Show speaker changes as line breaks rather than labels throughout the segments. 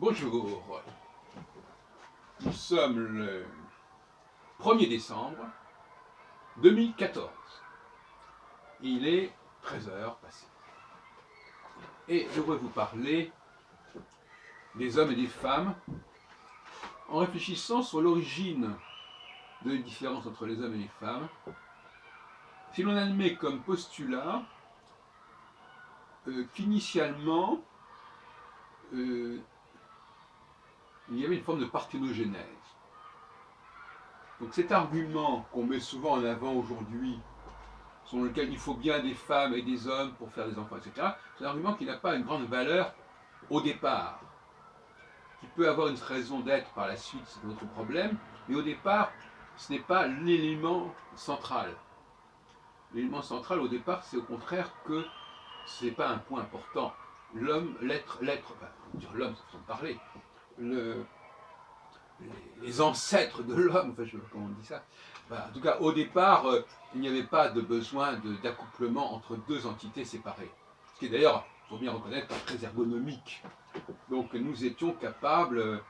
Bonjour, nous sommes le 1er décembre 2014. Il est 13h passées. Et je voudrais vous parler des hommes et des femmes en réfléchissant sur l'origine de la différence entre les hommes et les femmes. Si l'on admet comme postulat qu'initialement il y avait une forme de parthénogenèse. Donc cet argument qu'on met souvent en avant aujourd'hui, selon lequel il faut bien des femmes et des hommes pour faire des enfants, etc., c'est un argument qui n'a pas une grande valeur au départ, qui peut avoir une raison d'être par la suite, c'est notre problème, mais au départ, ce n'est pas l'élément central. L'élément central au départ, c'est au contraire que ce n'est pas un point important. L'homme, l'être, dire l'homme, c'est façon de parler, les ancêtres de l'homme, enfin, je sais pas comment on dit ça. Enfin, en tout cas, au départ, il n'y avait pas de besoin d'accouplement entre deux entités séparées. Ce qui est d'ailleurs, il faut bien reconnaître, très ergonomique. Donc nous étions capables,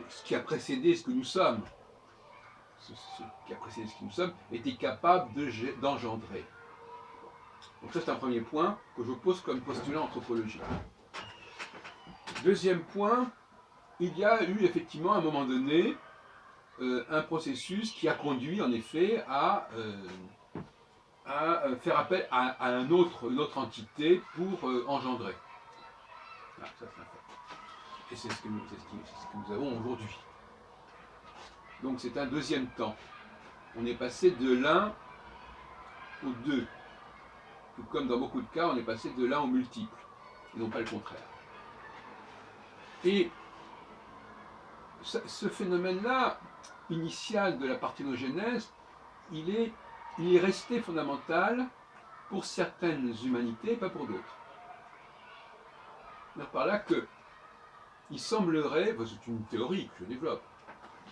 ce qui a précédé ce que nous sommes, ce qui a précédé ce que nous sommes, était capable d'engendrer. Donc ça c'est un premier point que je pose comme postulat anthropologique. Deuxième point, il y a eu effectivement à un moment donné un processus qui a conduit en effet à faire appel à une autre entité pour engendrer. Ah, ça c'est un fait. Et c'est ce que nous avons aujourd'hui. Donc c'est un deuxième temps. On est passé de l'un au deux. Tout comme dans beaucoup de cas, on est passé de l'un au multiple, et non pas le contraire. Et ce phénomène-là, initial de la parthénogenèse, il est resté fondamental pour certaines humanités, pas pour d'autres. Par là que il semblerait, c'est une théorie que je développe,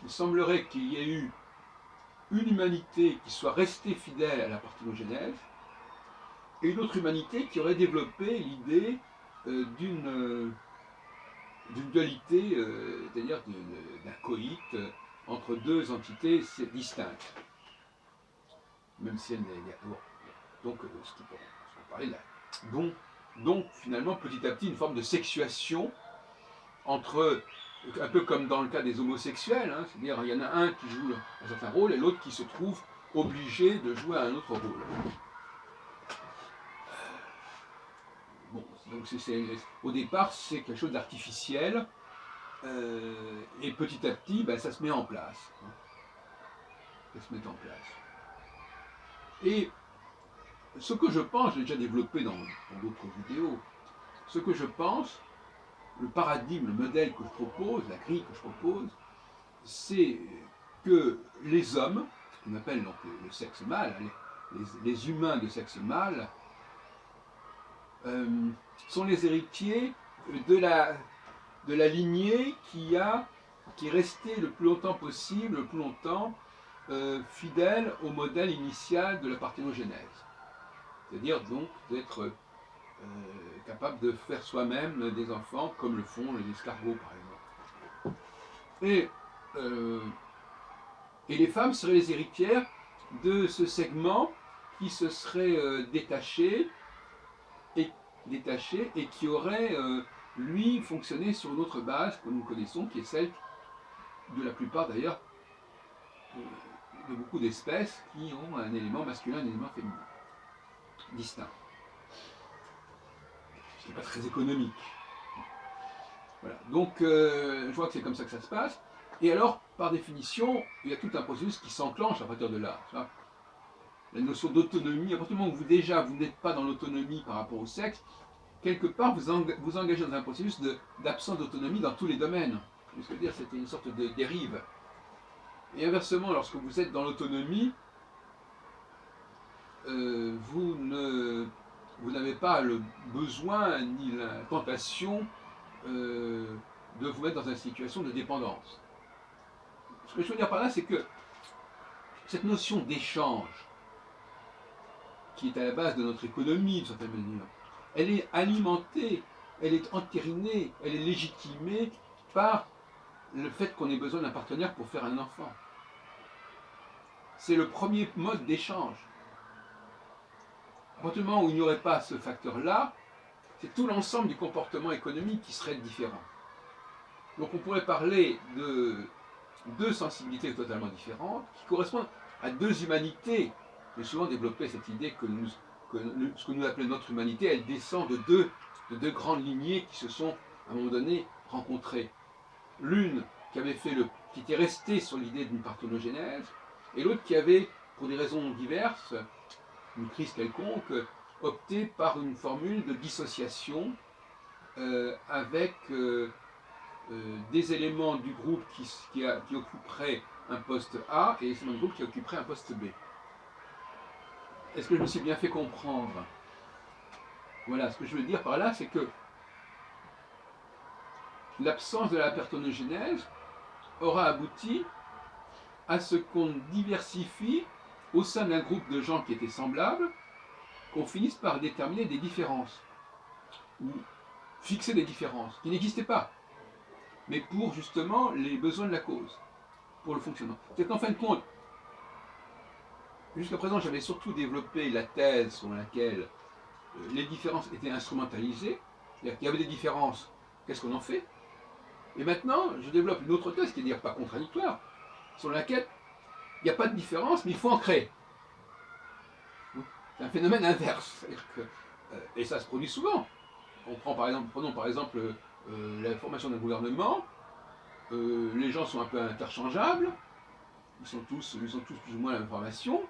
il semblerait qu'il y ait eu une humanité qui soit restée fidèle à la parthénogenèse et une autre humanité qui aurait développé l'idée d'une dualité, c'est-à-dire d'un coït entre deux entités distinctes. Même si elle n'est pas. Donc, ce qu'on parlait là. Donc, finalement, petit à petit, une forme de sexuation entre, un peu comme dans le cas des homosexuels, hein, c'est-à-dire il y en a un qui joue un certain rôle et l'autre qui se trouve obligé de jouer un autre rôle. Bon, donc au départ, c'est quelque chose d'artificiel, et petit à petit, ça se met en place. Hein. Ça se met en place. Et ce que je pense, je l'ai déjà développé dans d'autres vidéos, ce que je pense, le paradigme, le modèle que je propose, la grille que je propose, c'est que les hommes, ce qu'on appelle donc le sexe mâle, les humains de sexe mâle, sont les héritiers de la lignée qui est restée le plus longtemps possible, le plus longtemps fidèle au modèle initial de la parthénogenèse. C'est-à-dire donc d'être capable de faire soi-même des enfants comme le font les escargots par exemple. Et les femmes seraient les héritières de ce segment qui se serait détaché et qui aurait lui fonctionné sur une autre base que nous connaissons, qui est celle de la plupart d'ailleurs de beaucoup d'espèces qui ont un élément masculin et un élément féminin distinct. Ce qui n'est pas très économique. Voilà. Donc je vois que c'est comme ça que ça se passe. Et alors, par définition, il y a tout un processus qui s'enclenche à partir de là. La notion d'autonomie, à partir du moment où vous n'êtes pas dans l'autonomie par rapport au sexe, quelque part vous engagez dans un processus d'absence d'autonomie dans tous les domaines. Ce que je veux dire, c'était une sorte de dérive. Et inversement, lorsque vous êtes dans l'autonomie, vous n'avez pas le besoin ni la tentation de vous mettre dans une situation de dépendance. Ce que je veux dire par là, c'est que cette notion d'échange, qui est à la base de notre économie, d'une certaine manière, elle est alimentée elle est entérinée, elle est légitimée par le fait qu'on ait besoin d'un partenaire pour faire un enfant. C'est le premier mode d'échange. À partir du moment où il n'y aurait pas ce facteur-là, c'est tout l'ensemble du comportement économique qui serait différent. Donc on pourrait parler de deux sensibilités totalement différentes qui correspondent à deux humanités. J'ai souvent développé cette idée que, ce que nous appelons notre humanité, elle descend de deux grandes lignées qui se sont à un moment donné rencontrées. L'une qui était restée sur l'idée d'une parthénogénèse, et l'autre qui avait, pour des raisons diverses, une crise quelconque, opté par une formule de dissociation avec des éléments du groupe qui occuperaient un poste A et des éléments du groupe qui occuperaient un poste B. Est-ce que je me suis bien fait comprendre? Voilà, ce que je veux dire par là, c'est que l'absence de la parthénogénèse aura abouti à ce qu'on diversifie au sein d'un groupe de gens qui étaient semblables, qu'on finisse par déterminer des différences, ou fixer des différences, qui n'existaient pas, mais pour justement les besoins de la cause, pour le fonctionnement. C'est qu'en fin de compte, jusqu'à présent, j'avais surtout développé la thèse selon laquelle les différences étaient instrumentalisées, c'est-à-dire qu'il y avait des différences, qu'est-ce qu'on en fait? Et maintenant, je développe une autre thèse qui est dire pas contradictoire, selon laquelle il n'y a pas de différence, mais il faut en créer. C'est un phénomène inverse. Et ça se produit souvent. Prenons par exemple la formation d'un gouvernement. Les gens sont un peu interchangeables. Ils ont tous plus ou moins la même formation.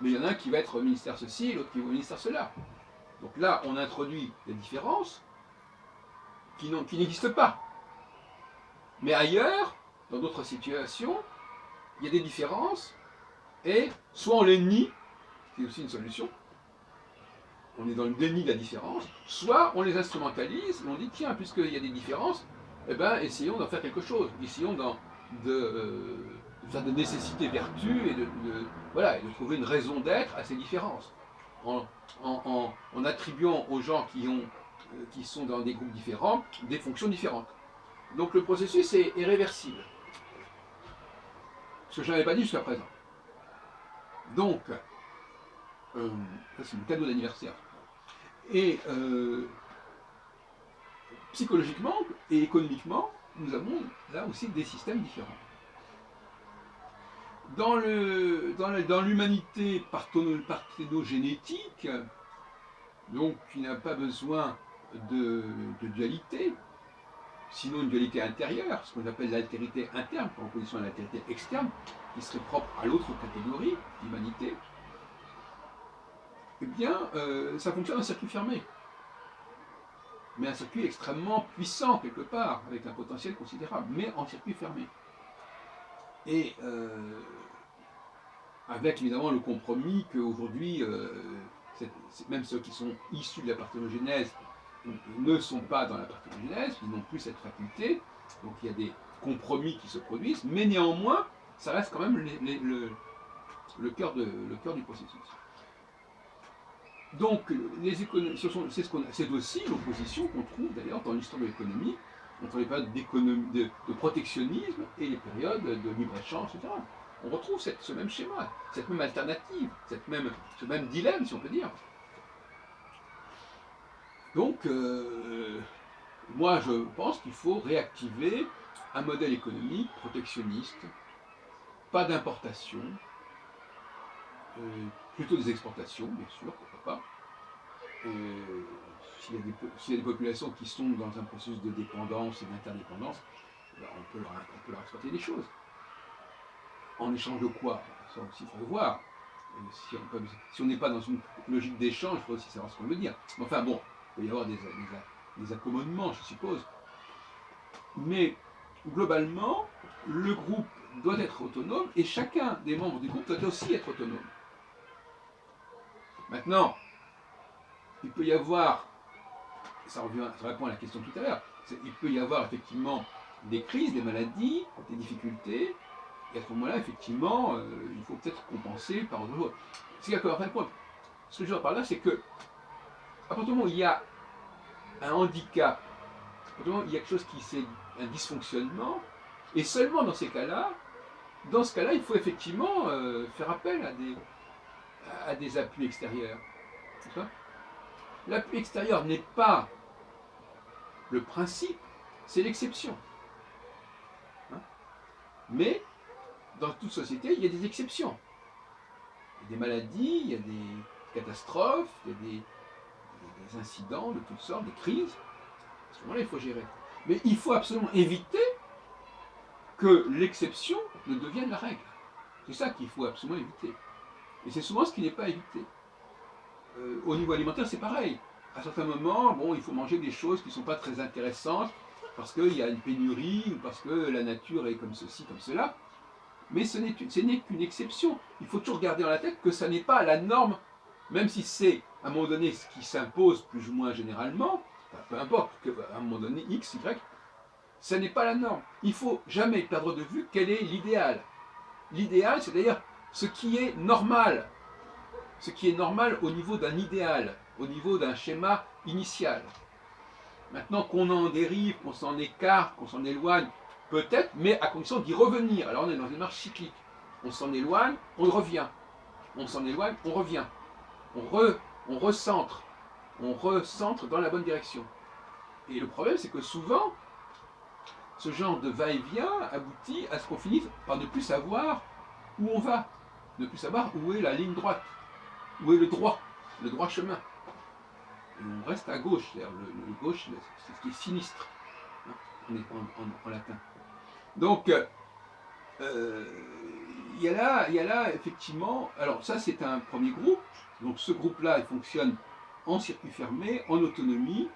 Mais il y en a un qui va être au ministère ceci et l'autre qui va au ministère cela. Donc là, on introduit des différences qui n'existent pas. Mais ailleurs, dans d'autres situations, il y a des différences et soit on les nie, c'est aussi une solution, on est dans le déni de la différence, soit on les instrumentalise et on dit tiens, puisqu'il y a des différences, eh ben, essayons d'en faire quelque chose, essayons de faire de nécessité vertu et voilà, et de trouver une raison d'être à ces différences, en attribuant aux gens qui sont dans des groupes différents des fonctions différentes. Donc le processus est réversible, ce que je n'avais pas dit jusqu'à présent. Donc, ça c'est mon cadeau d'anniversaire. Et psychologiquement et économiquement, nous avons là aussi des systèmes différents. Dans l'humanité parthénogénétique, donc qui n'a pas besoin de dualité, sinon une dualité intérieure, ce qu'on appelle l'altérité interne, par opposition à l'altérité externe, qui serait propre à l'autre catégorie d'humanité, eh bien, ça fonctionne en circuit fermé. Mais un circuit extrêmement puissant quelque part, avec un potentiel considérable, mais en circuit fermé. Et avec évidemment le compromis qu'aujourd'hui, même ceux qui sont issus de la parthénogénèse ne sont pas dans la parthénogénèse, ils n'ont plus cette faculté, donc il y a des compromis qui se produisent, mais néanmoins, ça reste quand même le cœur du processus. Donc, c'est aussi l'opposition qu'on trouve d'ailleurs dans l'histoire de l'économie, entre les périodes de protectionnisme et les périodes de libre-échange, etc. On retrouve ce même schéma, cette même alternative, ce même dilemme, si on peut dire. Donc, moi je pense qu'il faut réactiver un modèle économique protectionniste, pas d'importation, plutôt des exportations, bien sûr, pourquoi pas. S'il y a des populations qui sont dans un processus de dépendance et d'interdépendance, ben on peut leur exporter des choses. En échange de quoi? Ça aussi, il faut le voir. Si on n'est pas dans une logique d'échange, il faut aussi savoir ce qu'on veut dire. Mais enfin bon, il peut y avoir des accommodements, je suppose. Mais globalement, le groupe doit être autonome et chacun des membres du groupe doit aussi être autonome. Maintenant, il peut y avoir, ça répond à la question tout à l'heure, il peut y avoir effectivement des crises, des maladies, des difficultés, et à ce moment-là, effectivement, il faut peut-être compenser par autre chose. C'est qu'en fin de compte, ce que je veux dire par là, c'est que, à partir du moment où il y a un handicap Autrement, il y a quelque chose qui c'est un dysfonctionnement, et seulement dans ces cas-là, il faut effectivement faire appel à des appuis extérieurs. L'appui extérieur n'est pas le principe, c'est l'exception. Hein. Mais dans toute société, il y a des exceptions. Il y a des maladies, il y a des catastrophes, il y a des incidents de toutes sortes, des crises. À ce moment-là, il faut gérer. Mais il faut absolument éviter que l'exception ne devienne la règle. C'est ça qu'il faut absolument éviter. Et c'est souvent ce qui n'est pas évité. Au niveau alimentaire, c'est pareil. À certains moments, bon, il faut manger des choses qui ne sont pas très intéressantes parce qu'il y a une pénurie ou parce que la nature est comme ceci, comme cela. Mais ce n'est qu'une exception. Il faut toujours garder dans la tête que ça n'est pas la norme, même si c'est à un moment donné ce qui s'impose plus ou moins généralement, enfin, peu importe, qu'à un moment donné, X, Y, ça n'est pas la norme. Il ne faut jamais perdre de vue quel est l'idéal. L'idéal, c'est-à-dire ce qui est normal. Ce qui est normal au niveau d'un idéal, au niveau d'un schéma initial. Maintenant qu'on en dérive, qu'on s'en écarte, qu'on s'en éloigne, peut-être, mais à condition d'y revenir. Alors on est dans une marche cyclique. On s'en éloigne, on revient. On s'en éloigne, on revient. On recentre. On recentre dans la bonne direction. Et le problème, c'est que souvent, ce genre de va-et-vient aboutit à ce qu'on finisse par ne plus savoir où on va, ne plus savoir où est la ligne droite, où est le droit chemin. Et on reste à gauche, c'est-à-dire le gauche, c'est ce qui est sinistre, hein, en latin. Donc, il y a là effectivement, alors ça c'est un premier groupe, donc ce groupe-là il fonctionne en circuit fermé, en autonomie,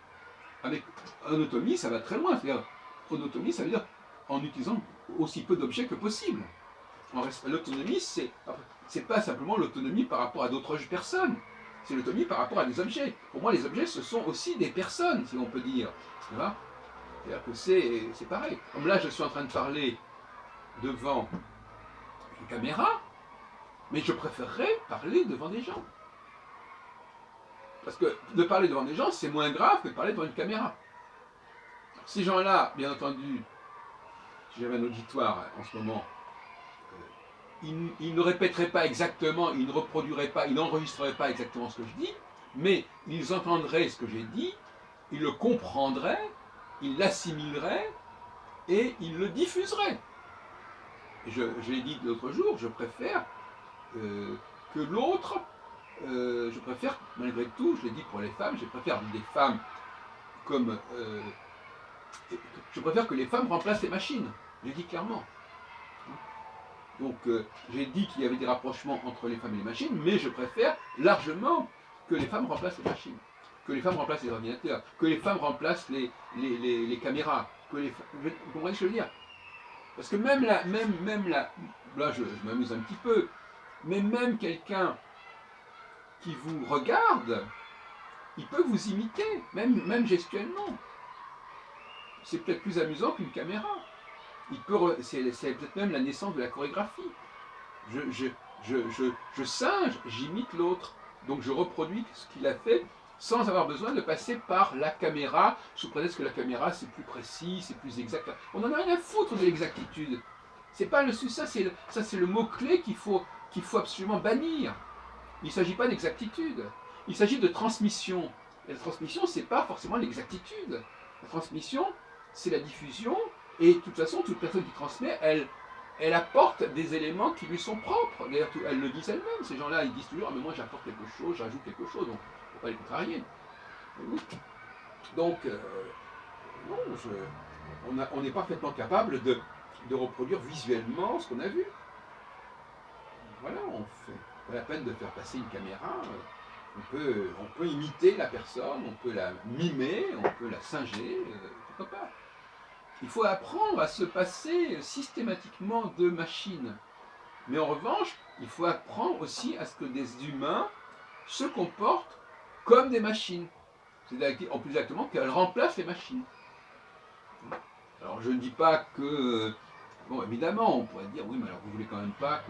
avec en autonomie ça va très loin, c'est-à-dire en autonomie ça veut dire en utilisant aussi peu d'objets que possible. L'autonomie c'est pas simplement l'autonomie par rapport à d'autres personnes, c'est l'autonomie par rapport à des objets. Pour moi les objets ce sont aussi des personnes, si on peut dire. C'est-à-dire que c'est pareil. Comme là je suis en train de parler devant une caméra, mais je préférerais parler devant des gens. Parce que de parler devant des gens, c'est moins grave que de parler devant une caméra. Ces gens-là, bien entendu, si j'avais un auditoire en ce moment, ils ne répéteraient pas exactement, ils ne reproduiraient pas, ils n'enregistreraient pas exactement ce que je dis, mais ils entendraient ce que j'ai dit, ils le comprendraient, ils l'assimileraient et ils le diffuseraient. Je l'ai dit l'autre jour, je préfère que l'autre, je préfère, malgré tout, je l'ai dit pour les femmes, je préfère des femmes comme... je préfère que les femmes remplacent les machines, je l'ai dit clairement. Donc j'ai dit qu'il y avait des rapprochements entre les femmes et les machines, mais je préfère largement que les femmes remplacent les machines, que les femmes remplacent les ordinateurs, que les femmes remplacent les caméras, vous comprenez ce que je veux dire? Parce que même là je m'amuse un petit peu, mais même quelqu'un qui vous regarde, il peut vous imiter, même gestuellement. C'est peut-être plus amusant qu'une caméra. C'est peut-être même la naissance de la chorégraphie. Je singe, j'imite l'autre. Donc je reproduis ce qu'il a fait sans avoir besoin de passer par la caméra, sous prétexte que la caméra c'est plus précis, c'est plus exact. On n'en a rien à foutre de l'exactitude. C'est pas ça c'est le mot-clé qu'il faut absolument bannir. Il ne s'agit pas d'exactitude. Il s'agit de transmission. Et la transmission, c'est pas forcément l'exactitude. La transmission, c'est la diffusion. Et de toute façon, toute personne qui transmet, elle apporte des éléments qui lui sont propres. D'ailleurs, elles le disent elles-mêmes. Ces gens-là, ils disent toujours ah, mais moi j'apporte quelque chose, j'ajoute quelque chose. Donc, il ne faut pas les contrarier. Donc, non, on est parfaitement capable de reproduire visuellement ce qu'on a vu. Voilà, on fait pas la peine de faire passer une caméra. On peut imiter la personne, on peut la mimer, on peut la singer, pourquoi pas. Il faut apprendre à se passer systématiquement de machines. Mais en revanche, il faut apprendre aussi à ce que des humains se comportent comme des machines. C'est-à-dire, en plus exactement, qu'elles remplacent les machines. Alors je ne dis pas que... Bon, évidemment, on pourrait dire, oui, mais alors vous voulez quand même pas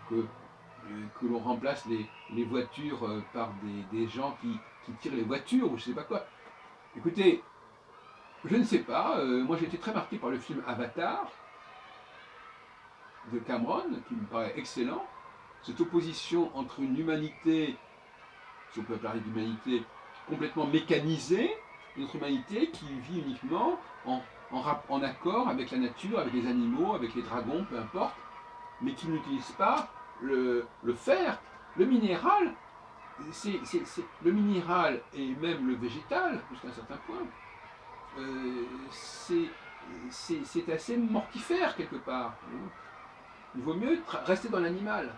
que l'on remplace les voitures par des gens qui tirent les voitures ou je sais pas quoi. Écoutez, Je ne sais pas, moi j'ai été très marqué par le film Avatar de Cameron, qui me paraît excellent. Cette opposition entre une humanité, si on peut parler d'humanité, complètement mécanisée, et notre humanité qui vit uniquement en accord avec la nature, avec les animaux, avec les dragons, peu importe, mais qui n'utilise pas le fer, le minéral. Le minéral et même le végétal, jusqu'à un certain point, euh, c'est assez mortifère quelque part. Il vaut mieux rester dans l'animal.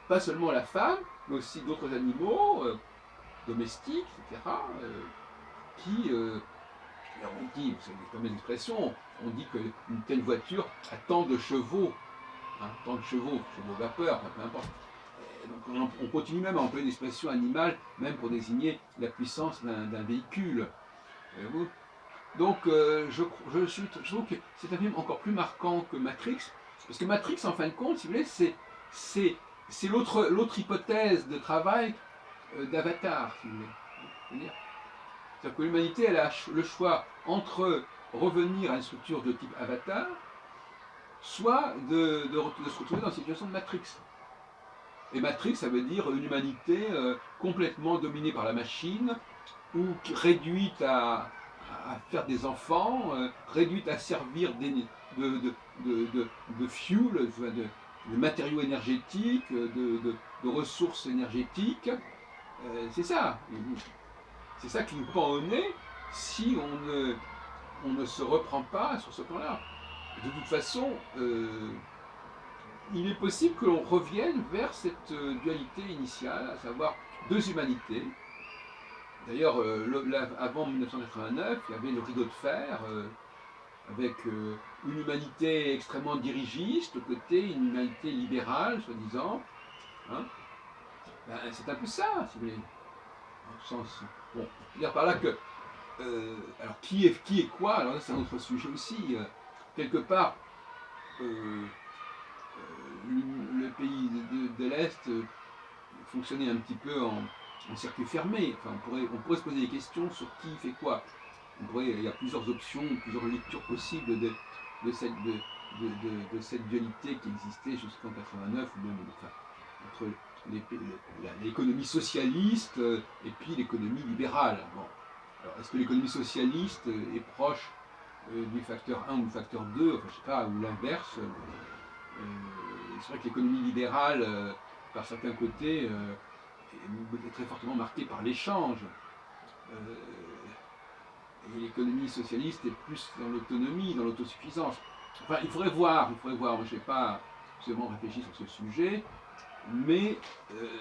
Pas seulement la femme, mais aussi d'autres animaux domestiques, etc., qui, on dit, c'est comme une expression, on dit qu'une telle voiture a tant de chevaux, hein, tant de chevaux, chevaux vapeur, peu importe. Donc on continue même à employer l'expression animale, même pour désigner la puissance d'un véhicule. Donc je trouve que c'est un film encore plus marquant que Matrix, parce que Matrix, en fin de compte, si vous voulez, c'est l'autre hypothèse de travail d'Avatar, si vous voulez. C'est-à-dire que l'humanité, elle a le choix entre revenir à une structure de type Avatar, soit de se retrouver dans une situation de Matrix. Et Matrix, ça veut dire une humanité complètement dominée par la machine, ou réduite à faire des enfants, réduite à servir de fuel, de matériaux énergétiques, de ressources énergétiques. C'est ça. C'est ça qui nous pend au nez si on ne se reprend pas sur ce plan-là. De toute façon, il est possible que l'on revienne vers cette dualité initiale, à savoir deux humanités. D'ailleurs, avant 1989, il y avait le rideau de fer, avec une humanité extrêmement dirigiste, de côté une humanité libérale, soi-disant. Hein. Ben, c'est un peu ça, si vous voulez. Dans le sens. Bon, je veux dire par là que. Alors, qui est quoi? Alors, là, c'est un autre sujet aussi. Quelque part, euh, le pays de l'Est fonctionnait un petit peu en circuit fermé. Enfin, on pourrait se poser des questions sur qui fait quoi. Il y a plusieurs options, plusieurs lectures possibles de cette dualité qui existait jusqu'en 89, ou même enfin, entre l'économie socialiste et puis l'économie libérale. Bon. Alors, est-ce que l'économie socialiste est proche du facteur 1 ou du facteur 2, enfin, je sais pas, ou l'inverse c'est vrai que l'économie libérale, par certains côtés, est très fortement marquée par l'échange. Euh, et l'économie socialiste est plus dans l'autonomie, dans l'autosuffisance. Enfin, il faudrait voir. Moi, je n'ai pas absolument réfléchi sur ce sujet, mais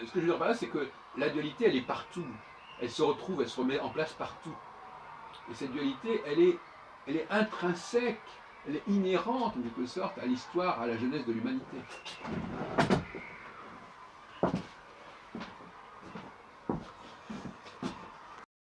ce que je veux dire par là, c'est que la dualité, elle est partout. Elle se retrouve, elle se remet en place partout. Et cette dualité, elle est intrinsèque, elle est inhérente en quelque sorte à l'histoire, à la jeunesse de l'humanité.